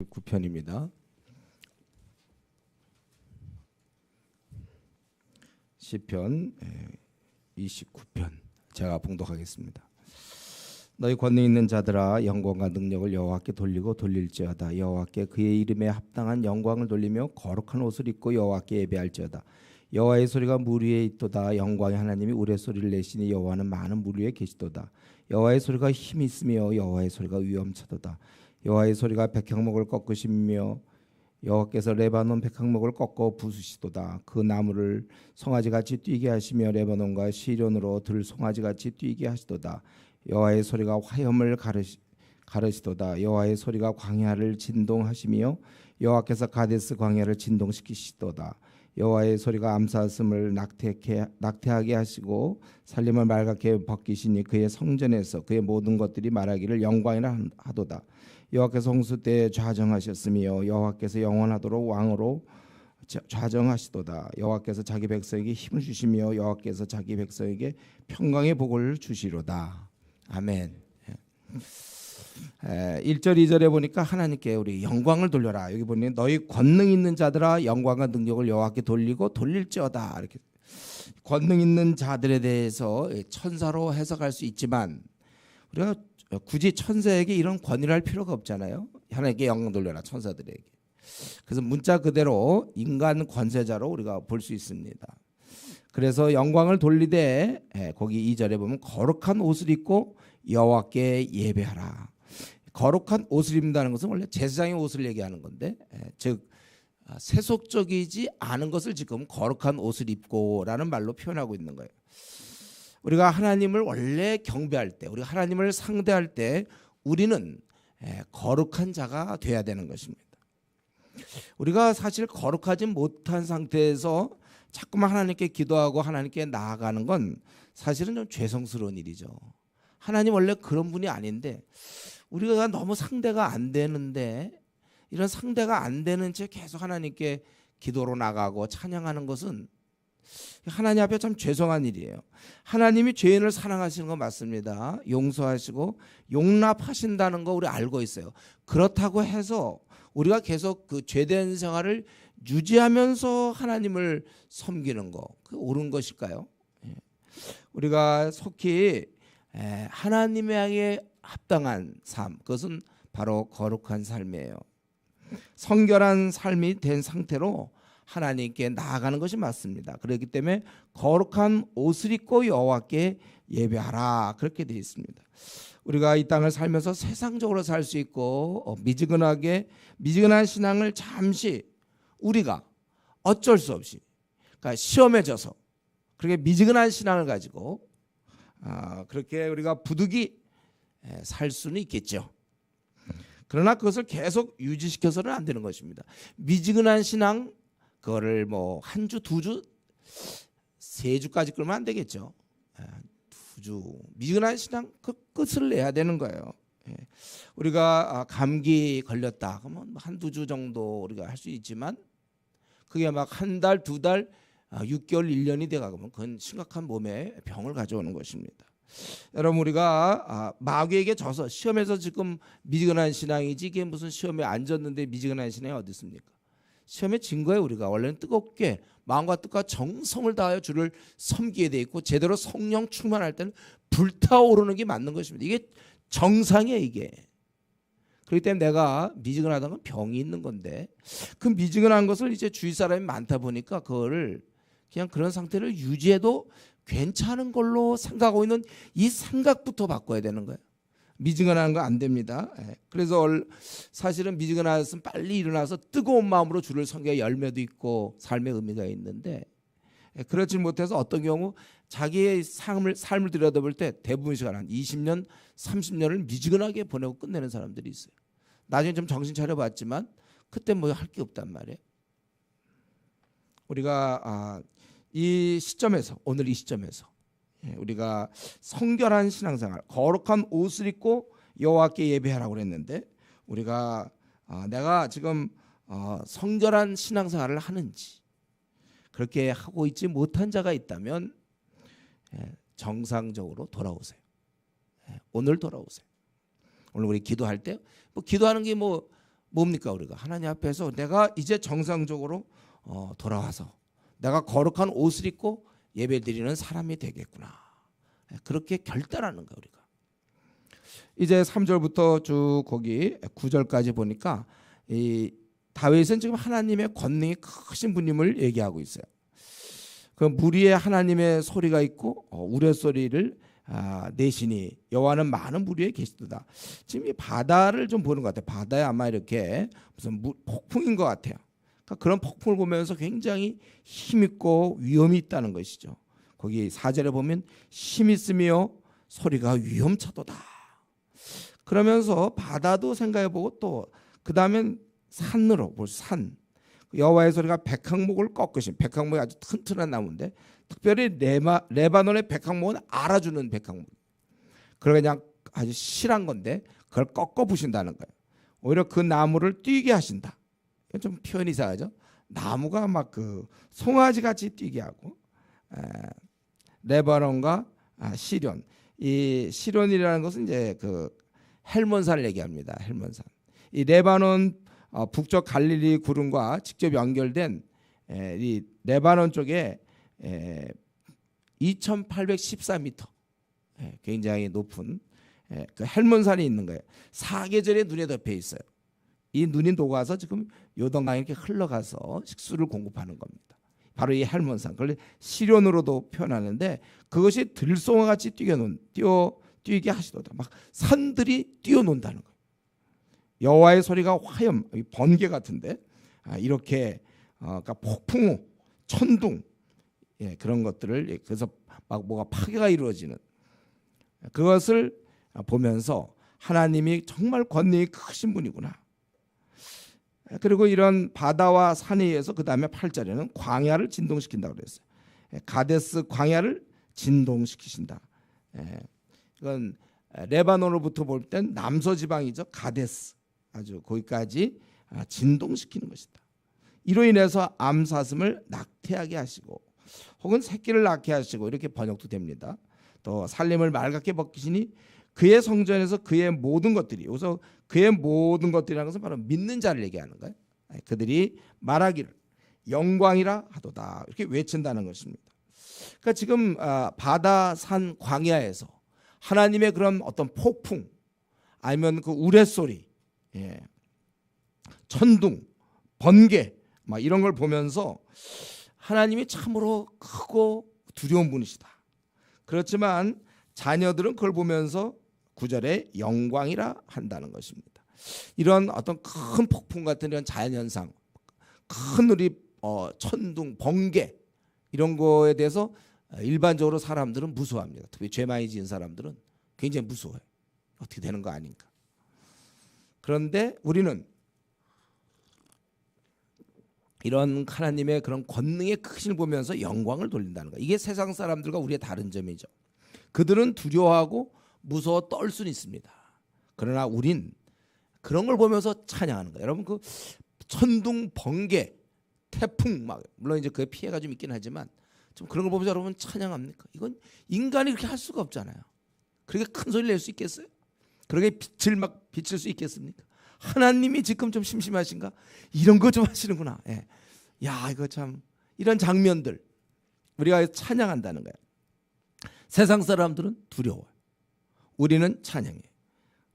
9편입니다. 시편 29편 제가 봉독하겠습니다. 너희 권능 있는 자들아 영광과 능력을 여호와께 돌리고 돌릴지어다. 여호와께 그의 이름에 합당한 영광을 돌리며 거룩한 옷을 입고 여호와께 예배할지어다. 여호와의 소리가 물 위에 있도다. 영광의 하나님이 우레소리를 내시니 여호와는 많은 물 위에 계시도다. 여호와의 소리가 힘이 있으며 여호와의 소리가 위엄차도다. 여호와의 소리가 백향목을 꺾으시며 여호와께서 레바논 백향목을 꺾어 부수시도다. 그 나무를 송아지같이 뛰게 하시며 레바논과 시련으로 들 송아지같이 뛰게 하시도다. 여호와의 소리가 화염을 가르시도다. 여호와의 소리가 광야를 진동하시며 여호와께서 가데스 광야를 진동시키시도다. 여호와의 소리가 암사슴을 낙태하게 하시고 살림을 맑게 벗기시니 그의 성전에서 그의 모든 것들이 말하기를 영광이라 하도다. 여호와께서 홍수 때에 좌정하셨으며 여호와께서 영원하도록 왕으로 좌정하시도다. 여호와께서 자기 백성에게 힘을 주시며 여호와께서 자기 백성에게 평강의 복을 주시로다. 아멘. 1절 2절에 보니까 하나님께 우리 영광을 돌려라. 여기 보니 너희 권능 있는 자들아 영광과 능력을 여호와께 돌리고 돌릴지어다. 이렇게 권능 있는 자들에 대해서 천사로 해석할 수 있지만 우리가 굳이 천사에게 이런 권위를 할 필요가 없잖아요. 하나님께 영광 돌려라 천사들에게. 그래서 문자 그대로 인간 권세자로 우리가 볼 수 있습니다. 그래서 영광을 돌리되 거기 2절에 보면 거룩한 옷을 입고 여호와께 예배하라. 거룩한 옷을 입는다는 것은 원래 제사장의 옷을 얘기하는 건데 즉 세속적이지 않은 것을 지금 거룩한 옷을 입고라는 말로 표현하고 있는 거예요. 우리가 하나님을 원래 경배할 때, 우리가 하나님을 상대할 때 우리는 거룩한 자가 돼야 되는 것입니다. 우리가 사실 거룩하지 못한 상태에서 자꾸만 하나님께 기도하고 하나님께 나아가는 건 사실은 좀 죄송스러운 일이죠. 하나님 원래 그런 분이 아닌데 우리가 너무 상대가 안 되는데 이런 상대가 안 되는 채 계속 하나님께 기도로 나가고 찬양하는 것은 하나님 앞에 참 죄송한 일이에요. 하나님이 죄인을 사랑하시는 건 맞습니다. 용서하시고 용납하신다는 거 우리 알고 있어요. 그렇다고 해서 우리가 계속 그 죄된 생활을 유지하면서 하나님을 섬기는 거 그게 옳은 것일까요? 우리가 속히 하나님에게 합당한 삶 그것은 바로 거룩한 삶이에요. 성결한 삶이 된 상태로 하나님께 나아가는 것이 맞습니다. 그렇기 때문에 거룩한 옷을 입고 여호와께 예배하라 그렇게 되어 있습니다. 우리가 이 땅을 살면서 세상적으로 살 수 있고 미지근한 신앙을 잠시 우리가 어쩔 수 없이 그러니까 시험에 져서 그렇게 미지근한 신앙을 가지고 그렇게 우리가 부득이 살 수는 있겠죠. 그러나 그것을 계속 유지시켜서는 안 되는 것입니다. 미지근한 신앙 그거를 뭐 한 주, 두 주, 세 주까지 끌면 안 되겠죠. 두 주 미지근한 신앙 그 끝을 내야 되는 거예요. 우리가 감기 걸렸다 그러면 한두 주 정도 우리가 할 수 있지만 그게 막 한 달, 두 달, 6개월, 1년이 돼가면 그건 심각한 몸에 병을 가져오는 것입니다. 여러분 우리가 마귀에게 져서 시험에서 지금 미지근한 신앙이지 이게 무슨 시험에 안 졌는데 미지근한 신앙이 어디 있습니까? 시험에 진 거예요. 우리가 원래는 뜨겁게 마음과 뜻과 정성을 다하여 주를 섬기게 돼 있고 제대로 성령 충만할 때는 불타오르는 게 맞는 것입니다. 이게 정상이에요. 이게. 그렇기 때문에 내가 미지근하다는 건 병이 있는 건데 그 미지근한 것을 이제 주위 사람이 많다 보니까 그거를 그냥 그런 상태를 유지해도 괜찮은 걸로 생각하고 있는 이 생각부터 바꿔야 되는 거예요. 미지근한 거 안 됩니다. 그래서 사실은 미지근하였으면 빨리 일어나서 뜨거운 마음으로 주를 섬겨야 열매도 있고 삶의 의미가 있는데 그렇지 못해서 어떤 경우 자기의 삶을 들여다볼 때 대부분 시간 한 20년, 30년을 미지근하게 보내고 끝내는 사람들이 있어요. 나중에 좀 정신 차려봤지만 그때 뭐 할 게 없단 말이에요. 우리가 이 시점에서 오늘 이 시점에서 우리가 성결한 신앙생활, 거룩한 옷을 입고 여호와께 예배하라고 그랬는데 우리가 내가 지금 성결한 신앙생활을 하는지 그렇게 하고 있지 못한 자가 있다면 정상적으로 돌아오세요. 오늘 돌아오세요. 오늘 우리 기도할 때 뭐 기도하는 게 뭐 뭡니까? 우리가 하나님 앞에서 내가 이제 정상적으로 돌아와서 내가 거룩한 옷을 입고 예배드리는 사람이 되겠구나. 그렇게 결단하는 거야 우리가. 이제 3절부터 쭉 거기 9절까지 보니까 이 다윗은 지금 하나님의 권능이 크신 분임을 얘기하고 있어요. 그 무리에 하나님의 소리가 있고 우레소리를 내시니 여호와는 많은 무리에 계시도다. 지금 이 바다를 좀 보는 것 같아요. 바다에 아마 이렇게 무슨 폭풍인 것 같아요. 그러니까 그런 폭풍을 보면서 굉장히 힘있고 위험이 있다는 것이죠. 거기 4절에 보면 힘 있으며 소리가 위험차도다. 그러면서 바다도 생각해보고 또 그 다음엔 산으로 볼 산. 여호와의 소리가 백향목을 꺾으신, 백향목이 아주 튼튼한 나무인데 특별히 레바논의 백향목은 알아주는 백향목. 그래 그냥 아주 실한 건데 그걸 꺾어 부신다는 거예요. 오히려 그 나무를 뛰게 하신다. 좀 표현이 이상하죠. 나무가 막 그 송아지 같이 뛰게 하고 레바논과 시련. 이 시련이라는 것은 이제 그 헬몬산을 얘기합니다. 헬몬산. 이 레바논 북쪽 갈릴리 구름과 직접 연결된 이 레바논 쪽에 2,814m 굉장히 높은 그 헬몬산이 있는 거예요. 사계절에 눈에 덮여 있어요. 이 눈이 녹아서 지금 요단강에 이렇게 흘러가서 식수를 공급하는 겁니다. 바로 이 헬몬산, 그걸 시련으로도 표현하는데 그것이 들송아같이 뛰게 하시도다. 막 산들이 뛰어논다는 거예요. 여호와의 소리가 화염, 번개 같은데 이렇게 그러니까 폭풍우, 천둥 그런 것들을 그래서 막 뭐가 파괴가 이루어지는 그것을 보면서 하나님이 정말 권능이 크신 분이구나. 그리고 이런 바다와 산에 의해서 그 다음에 8절에는 광야를 진동시킨다고 그랬어요. 가데스 광야를 진동시키신다. 이건 레바논으로부터 볼 땐 남서지방이죠. 가데스. 아주 거기까지 진동시키는 것이다. 이로 인해서 암사슴을 낙태하게 하시고 혹은 새끼를 낳게 하시고 이렇게 번역도 됩니다. 또 살림을 맑게 벗기시니 그의 성전에서 그의 모든 것들이, 여기서 그의 모든 것들이라는 것은 바로 믿는 자를 얘기하는 거예요. 그들이 말하기를 영광이라 하도다 이렇게 외친다는 것입니다. 그러니까 지금 바다, 산, 광야에서 하나님의 그런 어떤 폭풍 아니면 그 우레소리, 천둥, 번개 막 이런 걸 보면서 하나님이 참으로 크고 두려운 분이시다. 그렇지만 자녀들은 그걸 보면서 9절에 영광이라 한다는 것입니다. 이런 어떤 큰 폭풍 같은 이런 자연현상, 큰 우리 천둥, 번개 이런 거에 대해서 일반적으로 사람들은 무서워합니다. 특히 죄 많이 지은 사람들은 굉장히 무서워요. 어떻게 되는 거 아닌가. 그런데 우리는 이런 하나님의 그런 권능의 크신을 보면서 영광을 돌린다는 거예요. 이게 세상 사람들과 우리의 다른 점이죠. 그들은 두려워하고 무서워 떨 수는 있습니다. 그러나 우린 그런 걸 보면서 찬양하는 거예요. 여러분 그 천둥, 번개, 태풍 막 물론 이제 그 피해가 좀 있긴 하지만 좀 그런 걸 보면서 여러분 찬양합니까? 이건 인간이 그렇게 할 수가 없잖아요. 그렇게 큰 소리를 낼 수 있겠어요? 그렇게 빛을 막 비칠 수 있겠습니까? 하나님이 지금 좀 심심하신가? 이런 거 좀 하시는구나. 야 이거 참 이런 장면들 우리가 찬양한다는 거예요. 세상 사람들은 두려워요. 우리는 찬양해요.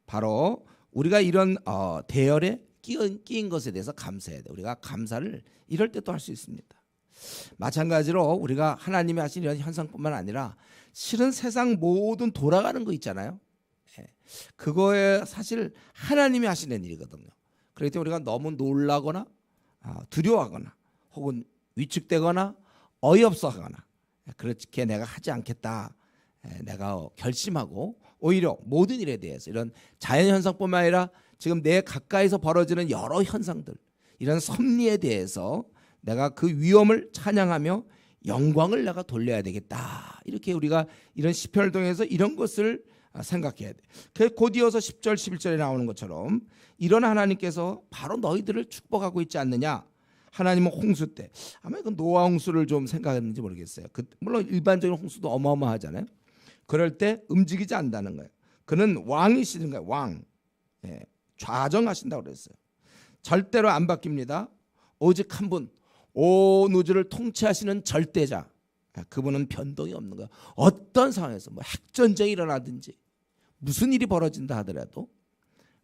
바로 우리가 이런 대열에 끼인 것에 대해서 감사해야 돼요. 우리가 감사를 이럴 때 또 할 수 있습니다. 마찬가지로 우리가 하나님이 하신 이런 현상뿐만 아니라 실은 세상 모든 돌아가는 거 있잖아요. 그거에 사실 하나님이 하시는 일이거든요. 그렇기 때문에 우리가 너무 놀라거나 두려워하거나 혹은 위축되거나 어이없어하거나 그렇게 내가 하지 않겠다 내가 결심하고 오히려 모든 일에 대해서 이런 자연현상뿐만 아니라 지금 내 가까이서 벌어지는 여러 현상들 이런 섭리에 대해서 내가 그 위엄을 찬양하며 영광을 내가 돌려야 되겠다. 이렇게 우리가 이런 시편을 통해서 이런 것을 생각해야 돼. 곧 이어서 10절 11절에 나오는 것처럼 이런 하나님께서 바로 너희들을 축복하고 있지 않느냐. 하나님은 홍수 때 아마 그 노아 홍수를 좀 생각했는지 모르겠어요. 물론 일반적인 홍수도 어마어마하잖아요. 그럴 때 움직이지 않는다는 거예요. 그는 왕이시는 거예요. 왕. 좌정하신다고 그랬어요. 절대로 안 바뀝니다. 오직 한 분, 온 우주를 통치하시는 절대자, 그분은 변동이 없는 거예요. 어떤 상황에서 뭐 핵전쟁이 일어나든지 무슨 일이 벌어진다 하더라도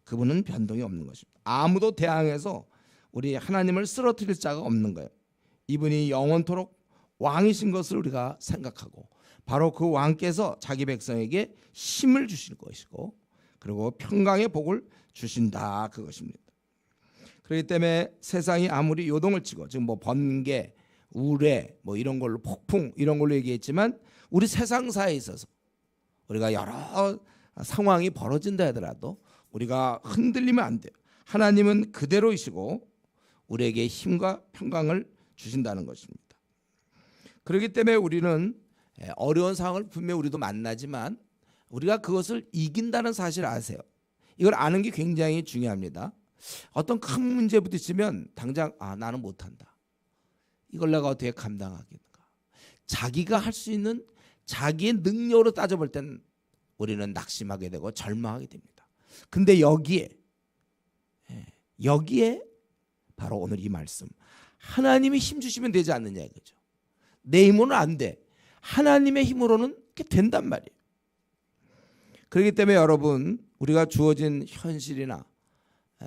그분은 변동이 없는 것입니다. 아무도 대항해서 우리 하나님을 쓰러뜨릴 자가 없는 거예요. 이분이 영원토록 왕이신 것을 우리가 생각하고 바로 그 왕께서 자기 백성에게 힘을 주실 것이고 그리고 평강의 복을 주신다, 그것입니다. 그렇기 때문에 세상이 아무리 요동을 치고 지금 뭐 번개, 우레 뭐 이런 걸로 폭풍 이런 걸로 얘기했지만 우리 세상사에 있어서 우리가 여러 상황이 벌어진다 하더라도 우리가 흔들리면 안 돼요. 하나님은 그대로이시고 우리에게 힘과 평강을 주신다는 것입니다. 그렇기 때문에 우리는 어려운 상황을 분명히 우리도 만나지만 우리가 그것을 이긴다는 사실을 아세요. 이걸 아는 게 굉장히 중요합니다. 어떤 큰 문제 부딪히면 당장 나는 못한다. 이걸 내가 어떻게 감당하겠는가. 자기가 할 수 있는 자기의 능력으로 따져볼 때는 우리는 낙심하게 되고 절망하게 됩니다. 근데 여기에 바로 오늘 이 말씀, 하나님이 힘 주시면 되지 않느냐 이거죠. 내 힘으로는 안 돼. 하나님의 힘으로는 그게 된단 말이에요. 그렇기 때문에 여러분, 우리가 주어진 현실이나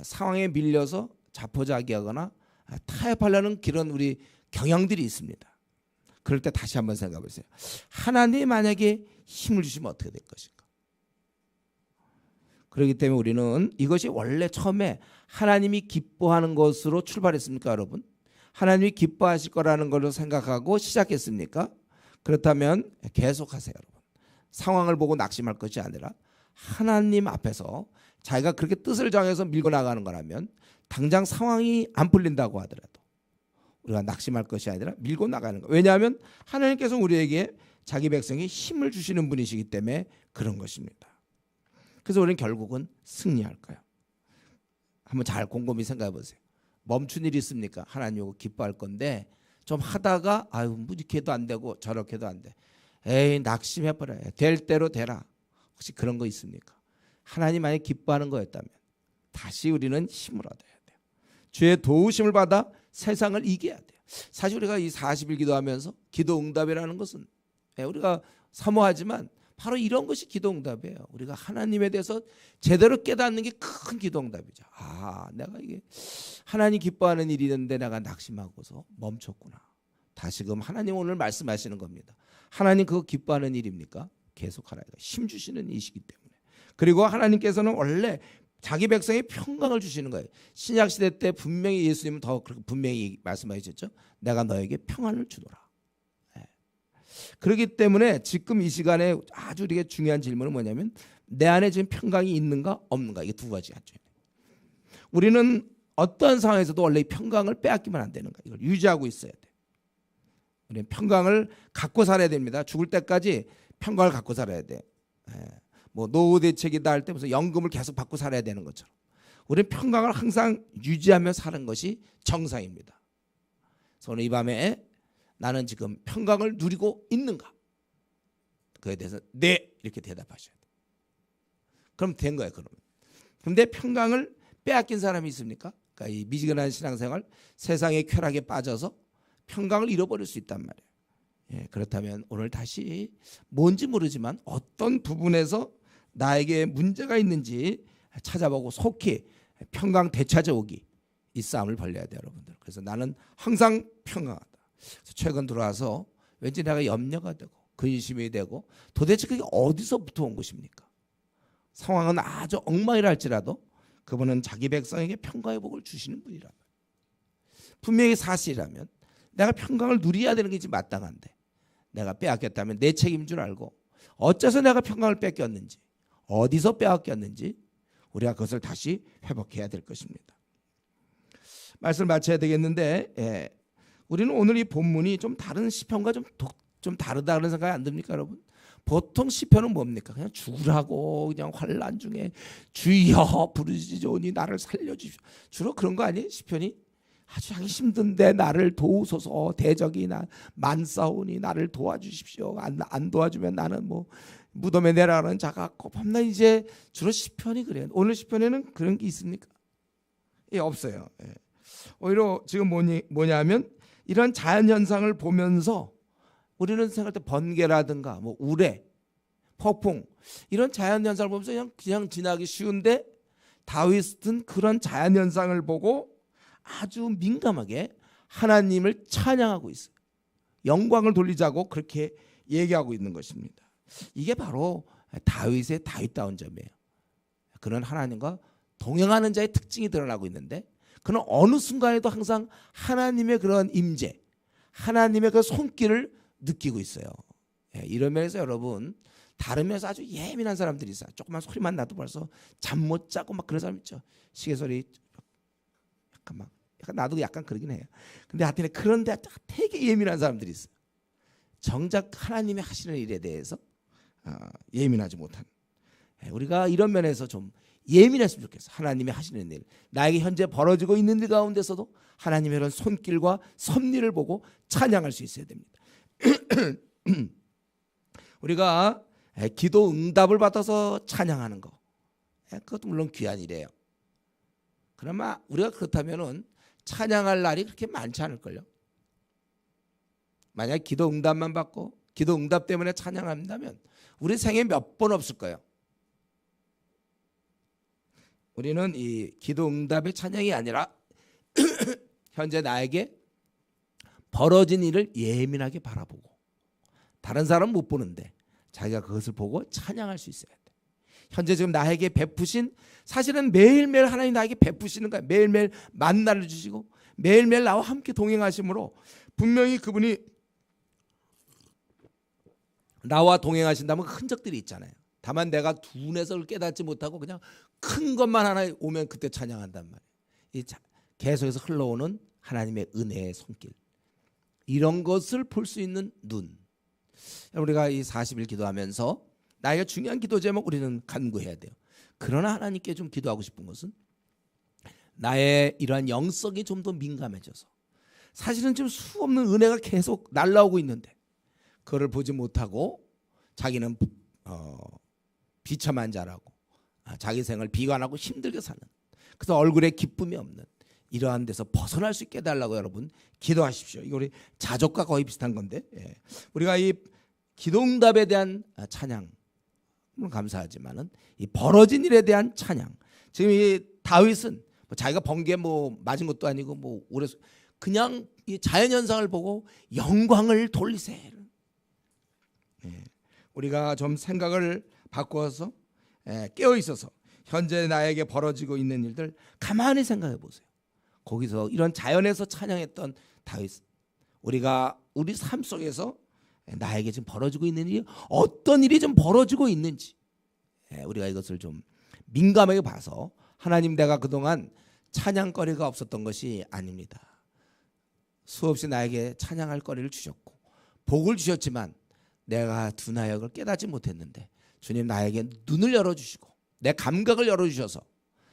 상황에 밀려서 자포자기하거나 타협하려는 그런 우리 경향들이 있습니다. 그럴 때 다시 한번 생각해 보세요. 하나님이 만약에 힘을 주시면 어떻게 될 것인가. 그렇기 때문에 우리는 이것이 원래 처음에 하나님이 기뻐하는 것으로 출발했습니까, 여러분? 하나님이 기뻐하실 거라는 걸로 생각하고 시작했습니까? 그렇다면 계속하세요, 여러분. 상황을 보고 낙심할 것이 아니라 하나님 앞에서 자기가 그렇게 뜻을 정해서 밀고 나가는 거라면 당장 상황이 안 풀린다고 하더라도 우리가 낙심할 것이 아니라 밀고 나가는 거예요. 왜냐하면 하나님께서 우리에게 자기 백성에 힘을 주시는 분이시기 때문에 그런 것입니다. 그래서 우리는 결국은 승리할까요? 한번 잘 곰곰이 생각해 보세요. 멈춘 일이 있습니까? 하나님 이거 기뻐할 건데 좀 하다가 뭐 이렇게 해도 안 되고 저렇게 해도 안 돼. 에이, 낙심해버려요. 될 대로 되라. 혹시 그런 거 있습니까? 하나님 만약 기뻐하는 거였다면 다시 우리는 힘을 얻어야 돼요. 주의 도우심을 받아 세상을 이겨야 돼요. 사실 우리가 이 40일 기도하면서 기도 응답이라는 것은 우리가 사모하지만 바로 이런 것이 기도 응답이에요. 우리가 하나님에 대해서 제대로 깨닫는 게 큰 기도 응답이죠. 내가 이게 하나님 기뻐하는 일이 있는데 내가 낙심하고서 멈췄구나. 다시금 하나님 오늘 말씀하시는 겁니다. 하나님 그거 기뻐하는 일입니까? 계속하라. 힘 주시는 이시기 때문에. 그리고 하나님께서는 원래 자기 백성의 평강을 주시는 거예요. 신약 시대 때 분명히 예수님은 더 그렇게 분명히 말씀하셨죠. 내가 너에게 평안을 주노라. 그렇기 때문에 지금 이 시간에 아주 우리에게 중요한 질문은 뭐냐면 내 안에 지금 평강이 있는가 없는가, 이게 두 가지 하죠. 우리는 어떤 상황에서도 원래 이 평강을 빼앗기면 안 되는 거예요. 이걸 유지하고 있어야 돼. 우리는 평강을 갖고 살아야 됩니다. 죽을 때까지 평강을 갖고 살아야 돼. 뭐 노후 대책이다 할 때 무슨 연금을 계속 받고 살아야 되는 것처럼 우리는 평강을 항상 유지하며 사는 것이 정상입니다. 그래서 오늘 이 밤에 나는 지금 평강을 누리고 있는가? 그에 대해서 네, 이렇게 대답하셔야 돼요. 그럼 된 거예요. 그런데 평강을 빼앗긴 사람이 있습니까? 그러니까 이 미지근한 신앙생활, 세상의 쾌락에 빠져서 평강을 잃어버릴 수 있단 말이에요. 그렇다면 오늘 다시 뭔지 모르지만 어떤 부분에서 나에게 문제가 있는지 찾아보고 속히 평강 되찾아오기, 이 싸움을 벌려야 돼요, 여러분들. 그래서 나는 항상 평강하다. 최근 들어와서 왠지 내가 염려가 되고 근심이 되고 도대체 그게 어디서부터 온 것입니까? 상황은 아주 엉망이라 할지라도 그분은 자기 백성에게 평강의 복을 주시는 분이라면, 분명히 사실이라면 내가 평강을 누려야 되는 게 지금 마땅한데 내가 빼앗겼다면 내 책임인 줄 알고 어째서 내가 평강을 뺏겼는지, 어디서 빼앗겼는지 우리가 그것을 다시 회복해야 될 것입니다. 말씀을 마쳐야 되겠는데 우리는 오늘 이 본문이 좀 다른 시편과 좀 다르다는 생각이 안 듭니까, 여러분? 보통 시편은 뭡니까? 그냥 죽으라고 그냥 환난 중에 주여 부르짖으니 나를 살려주십시오. 주로 그런 거 아니에요? 시편이 아주 하기 힘든데 나를 도우소서, 대적이 나 만싸우니 나를 도와주십시오. 안 도와주면 나는 뭐 무덤에 내려가는 자 같고. 밤낮 이제 주로 시편이 그래요. 오늘 시편에는 그런 게 있습니까? 없어요. 오히려 지금 뭐냐면 이런 자연 현상을 보면서 우리는 생각할 때 번개라든가 뭐 우레, 폭풍 이런 자연 현상을 보면서 그냥 지나기 쉬운데 다윗은 그런 자연 현상을 보고 아주 민감하게 하나님을 찬양하고 있어요. 영광을 돌리자고 그렇게 얘기하고 있는 것입니다. 이게 바로 다윗의 다윗다운 점이에요. 그는 하나님과 동행하는 자의 특징이 드러나고 있는데 그는 어느 순간에도 항상 하나님의 그런 임재, 하나님의 그 손길을 느끼고 있어요. 이런 면에서 여러분 다른 면에서 아주 예민한 사람들이 있어요. 조금만 소리만 나도 벌써 잠 못 자고 막 그런 사람 있죠. 시계 소리 약간 나도 약간 그러긴 해요. 근데 하여튼 그런데 되게 예민한 사람들이 있어요. 정작 하나님이 하시는 일에 대해서 예민하지 못한. 우리가 이런 면에서 좀 예민했으면 좋겠어. 하나님이 하시는 일, 나에게 현재 벌어지고 있는 일 가운데서도 하나님의 이런 손길과 섭리를 보고 찬양할 수 있어야 됩니다. 우리가 기도 응답을 받아서 찬양하는 거, 그것도 물론 귀한 일이에요. 그러나 우리가 그렇다면은 찬양할 날이 그렇게 많지 않을걸요. 만약 기도 응답만 받고 기도 응답 때문에 찬양한다면 우리 생에 몇 번 없을 거예요. 우리는 이 기도 응답의 찬양이 아니라 현재 나에게 벌어진 일을 예민하게 바라보고 다른 사람은 못 보는데 자기가 그것을 보고 찬양할 수 있어야 돼. 현재 지금 나에게 베푸신, 사실은 매일매일 하나님 나에게 베푸시는 거야. 매일매일 만나를 주시고 매일매일 나와 함께 동행하심으로 분명히 그분이 나와 동행하신다면 흔적들이 있잖아요. 다만 내가 둔해서 그걸 깨닫지 못하고 그냥 큰 것만 하나 오면 그때 찬양한단 말이에요. 이 계속해서 흘러오는 하나님의 은혜의 손길, 이런 것을 볼 수 있는 눈. 우리가 이 40일 기도하면서 나에게 중요한 기도 제목 우리는 간구해야 돼요. 그러나 하나님께 좀 기도하고 싶은 것은 나의 이러한 영성이 좀 더 민감해져서, 사실은 지금 수없는 은혜가 계속 날라오고 있는데 그거를 보지 못하고 자기는 비참한 자라고, 자기 생을 비관하고 힘들게 사는, 그래서 얼굴에 기쁨이 없는 이러한 데서 벗어날 수 있게 해달라고 여러분 기도하십시오. 이거 우리 자족과 거의 비슷한 건데, 우리가 이 기도응답에 대한 찬양 감사하지만은 이 벌어진 일에 대한 찬양, 지금 이 다윗은 뭐 자기가 번개 맞은 것도 아니고 오래 그냥 이 자연 현상을 보고 영광을 돌리세. 우리가 좀 생각을 바꿔서 깨어 있어서 현재 나에게 벌어지고 있는 일들 가만히 생각해 보세요. 거기서 이런 자연에서 찬양했던 다윗, 우리가 우리 삶 속에서 나에게 지금 벌어지고 있는 일이 어떤 일이 좀 벌어지고 있는지 우리가 이것을 좀 민감하게 봐서, 하나님 내가 그동안 찬양거리가 없었던 것이 아닙니다. 수없이 나에게 찬양할 거리를 주셨고 복을 주셨지만 내가 둔하여 그걸 깨닫지 못했는데 주님 나에게 눈을 열어주시고 내 감각을 열어주셔서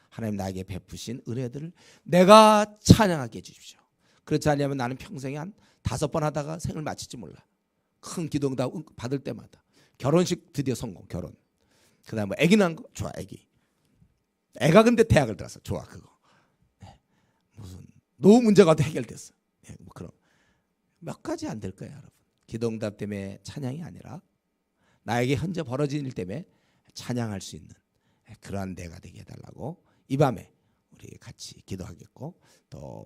하나님 나에게 베푸신 은혜들을 내가 찬양하게 해주십시오. 그렇지 않으면 나는 평생에 한 5번 하다가 생을 마칠지 몰라. 큰 기도응답 받을 때마다. 결혼식 드디어 성공, 결혼. 그 다음에 아기 낳은 거 좋아, 아기. 애가 근데 대학을 들어서 좋아, 그거. 무슨 노후 문제가 해결됐어. 뭐 그런 몇 가지 안 될 거예요, 여러분. 기도응답 때문에 찬양이 아니라 나에게 현재 벌어진 일 때문에 찬양할 수 있는 그러한 내가 되게 해달라고 이 밤에 우리 같이 기도하겠고, 또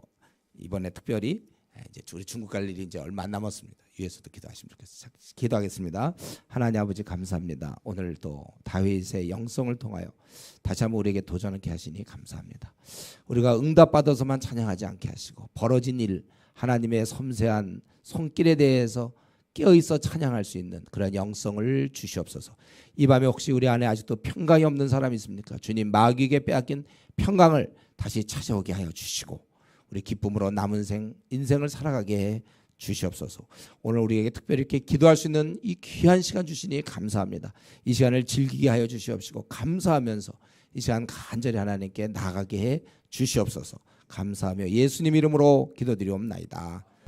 이번에 특별히 이제 우리 중국 갈 일이 이제 얼마 안 남았습니다. 위에서도 기도하시면 좋겠어요. 기도하겠습니다. 하나님 아버지 감사합니다. 오늘 또 다윗의 영성을 통하여 다시 한번 우리에게 도전하게 하시니 감사합니다. 우리가 응답받아서만 찬양하지 않게 하시고 벌어진 일, 하나님의 섬세한 손길에 대해서 깨어있어 찬양할 수 있는 그런 영성을 주시옵소서. 이 밤에 혹시 우리 안에 아직도 평강이 없는 사람이 있습니까? 주님, 마귀에게 빼앗긴 평강을 다시 찾아오게 하여 주시고 우리 기쁨으로 남은 인생을 살아가게 해 주시옵소서. 오늘 우리에게 특별히 이렇게 기도할 수 있는 이 귀한 시간 주시니 감사합니다. 이 시간을 즐기게 하여 주시옵시고 감사하면서 이 시간 간절히 하나님께 나아가게 해 주시옵소서. 감사하며 예수님 이름으로 기도드리옵나이다.